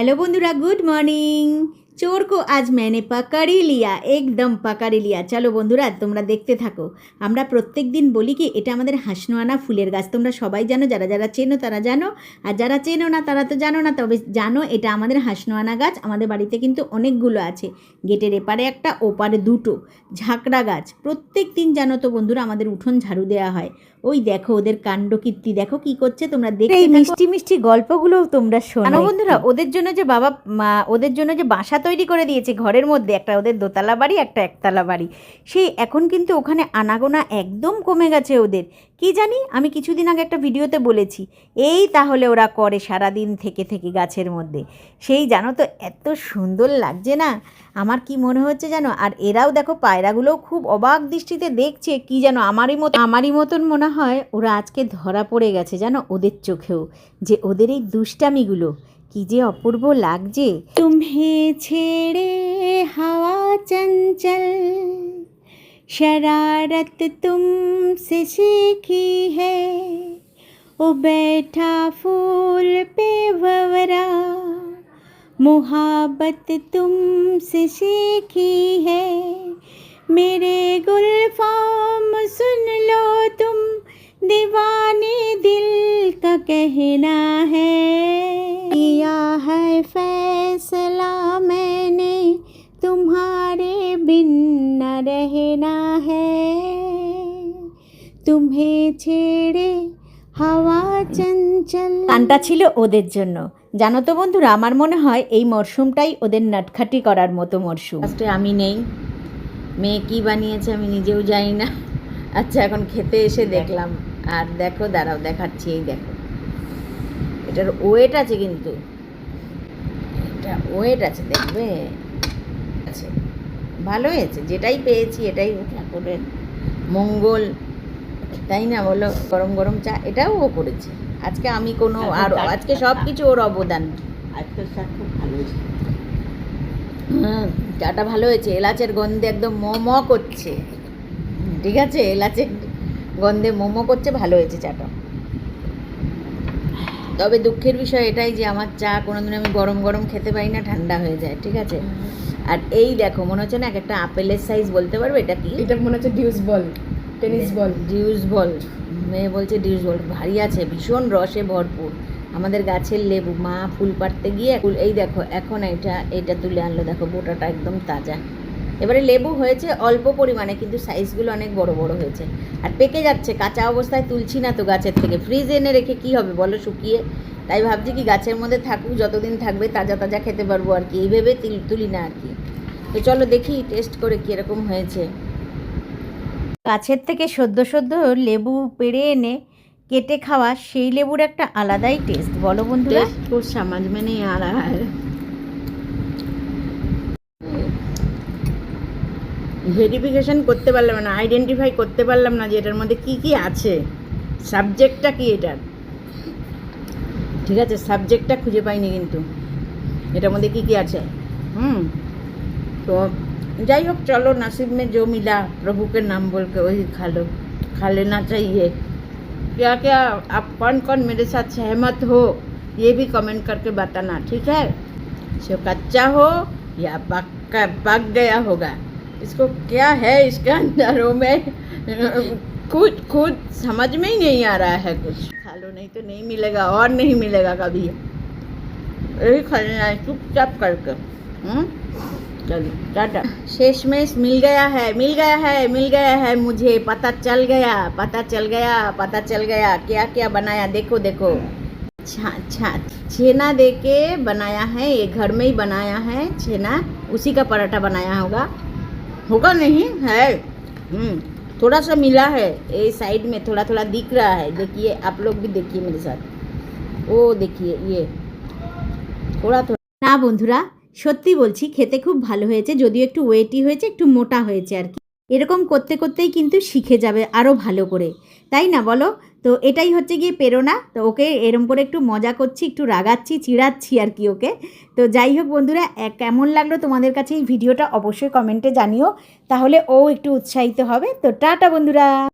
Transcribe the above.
Hello बंधुरा, good morning. चोर को आज मैंने पकड़ ही लिया, एकदम पकड़ ही लिया। चलो बंधुरा তোমরা দেখতে থাকো। আমরা প্রত্যেক দিন বলি কি এটা আমাদের হাসনোয়ানা ফুলের গাছ। তোমরা সবাই জানো, যারা যারা চেনো তারা জানো, আর যারা চেনো না তারা তো জানো না, তবে জানো এটা আমাদের হাসনোয়ানা গাছ। আমাদের বাড়িতে কিন্তু অনেকগুলো আছে, গেটের এপারে একটা ওপারে দুটো। ঝাঁকড়া গাছ। প্রত্যেক দিন জানো তো বন্ধুরা আমাদের উঠোন ঝাড়ু দেওয়া হয়। ওই দেখো ওদের কাণ্ড কীর্তি, দেখো কি করছে, তোমরা দেখতে এই মিষ্টি মিষ্টি গল্পগুলো তোমরা শোনো বন্ধুরা। ওদের জন্য যে বাবা ওদের জন্য যে বাসা তৈরি করে দিয়েছে ঘরের মধ্যে, একটা ওদের দোতলা বাড়ি, একটা একতলা বাড়ি। সেই এখন কিন্তু ওখানে আনাগোনা একদম কমে গেছে ওদের। কি জানি, আমি কিছুদিন আগে একটা ভিডিওতে বলেছি এই তাহলে ওরা করে সারাদিন থেকে থেকে গাছের মধ্যে। সেই জানো তো এত সুন্দর লাগছে না, আমার কি মনে হচ্ছে জানো। আর এরাও দেখো পায়রাগুলোও খুব অবাক দৃষ্টিতে দেখছে, কি যেন আমারই মতন মনে হয় ওরা আজকে ধরা পড়ে গেছে জানো ওদের চোখেও, যে ওদের এই দুষ্টামিগুলো কি যে অপূর্ব লাগছে। তুমহে ছেড়ে হাওয়া চঞ্চল शरारत तुमसे सीखी है, ओ बैठा फूल पे भंवरा मुहाबत तुमसे सीखी है, मेरे गुलफाम सुन लो तुम दीवाने दिल का कहना है, किया है फैसला मैंने तुम्हारे बिन न रहना है, तुम्हें ছেড়ে হাওয়া চঞ্চল। গানটা ছিল ওদের জন্য। জানো তো বন্ধুরা, আমার মনে হয় এই মরশুমটাই ওদের নটখাটি করার মতো মরশুম। ফার্স্টে আমি নেই, মেয়ে কি বানিয়েছে আমি নিজেও জানি না। আচ্ছা এখন খেতে এসে দেখলাম, আর দেখো দাঁড়াও দেখাচ্ছি, এই দেখো এটার ওয়েট আছে, কিন্তু এটা ওয়েট আছে, দেখবে আছে, ভালো হয়েছে। যেটাই পেয়েছি এটাই ঠাকুরের মঙ্গল, তাই না বলো। গরম গরম চা এটাও ও করেছে আজকে, আমি কোনো আর আজকে সব কিছু ওর অবদান। আজকে চা খুব ভালো হয়েছে, চাটা ভালো হয়েছে, এলাচের গন্ধে একদম মোমো করছে। ঠিক আছে, এলাচের গন্ধে মোমো করছে, ভালো হয়েছে চাটা। তবে দুঃখের বিষয় এটাই যে আমার চা কোনোদিন আমি গরম গরম খেতে পারি না, ঠান্ডা হয়ে যায়। ঠিক আছে, আর এই দেখো মনে হচ্ছে না একটা আপেলের সাইজ, বলতে পারবে এটা কি? এটা মনে হচ্ছে ডিউস বল, টেনিস বল। ডিউস বল, মেয়ে বলছে ডিউস বল। ভারী আছে, ভীষণ রসে ভরপুর। আমাদের গাছের লেবু, মা ফুল পাড়তে গিয়ে এই দেখো এখন এটা তুলে আনলো, দেখো বোটাটা একদম তাজা। এবারে লেবু হয়েছে অল্প পরিমাণে, কিন্তু সাইজগুলো অনেক বড় বড় হয়েছে, আর পেকে যাচ্ছে। কাঁচা অবস্থায় তুলছি না তো গাছের থেকে, ফ্রিজে এনে রেখে কি হবে বলো, শুকিয়ে। তাই ভাবছি কি গাছের মধ্যে থাকুক, যতদিন থাকবে তাজা তাজা খেতে পারবো আর কি, এই ভেবে তুলি না আর কি। তো চলো দেখি টেস্ট করে কীরকম হয়েছে। গাছের থেকে সদ্য লেবু পেড়ে এনে কেটে খাওয়া, সেই লেবুর একটা আলাদাই টেস্ট, বলো বন্ধুরা। कुछ समझ में नहीं आ रहा है, ভেরিফিকেশন করতে পারলাম না, আইডেন্টিফাই করতে পারলাম না যে এটার মধ্যে কি কি আছে, সাবজেক্টটা কি এটার। ঠিক আছে, সাবজেক্টটা খুঁজে পাইনি, কিন্তু এটার মধ্যে কি কি আছে। তো যাই হোক, चलो नसीब में जो मिला प्रभु के नाम बोल के वही खा लेना चाहिए। क्या क्या आप कौन कौन मेरे साथ सहमत हो ये भी कमेंट करके बताना, ठीक है। सो कच्चा हो या पक गया होगा, इसको क्या है इसके अंदरों में खुद समझ में ही नहीं आ रहा है कुछ। खा लो, नहीं तो नहीं मिलेगा, और नहीं मिलेगा कभी, यही खा लेना है चुपचाप करके। चलो टाटा। शेषमेश मिल गया है मुझे, पता चल गया क्या क्या बनाया। देखो छेना दे के बनाया है, ये घर में ही बनाया है छेना, उसी का पराठा बनाया होगा नहीं है। थोड़ा सा मिला है, ये साइड में थोड़ा थोड़ा दिख रहा है, देखिए आप लोग भी देखिए मेरे साथ, वो देखिए ये थोड़ा ना বন্ধুরা, সত্যি বলছি খেতে খুব ভালো হয়েছে, যদিও একটু ওয়েটি হয়েছে, একটু মোটা হয়েছে আর কি। এরকম করতে করতেই কিন্তু শিখে যাবে আরও ভালো করে, তাই না বলো। তো এটাই হচ্ছে গিয়ে প্রেরণা। তো ওকে এরম করে একটু মজা করছি, একটু রাগাচ্ছি, চিড়াচ্ছি আর কি ওকে। তো যাই হোক বন্ধুরা, কেমন লাগলো তোমাদের কাছে এই ভিডিওটা অবশ্যই কমেন্টে জানিও, তাহলে ও একটু উৎসাহিত হবে। তো টাটা বন্ধুরা।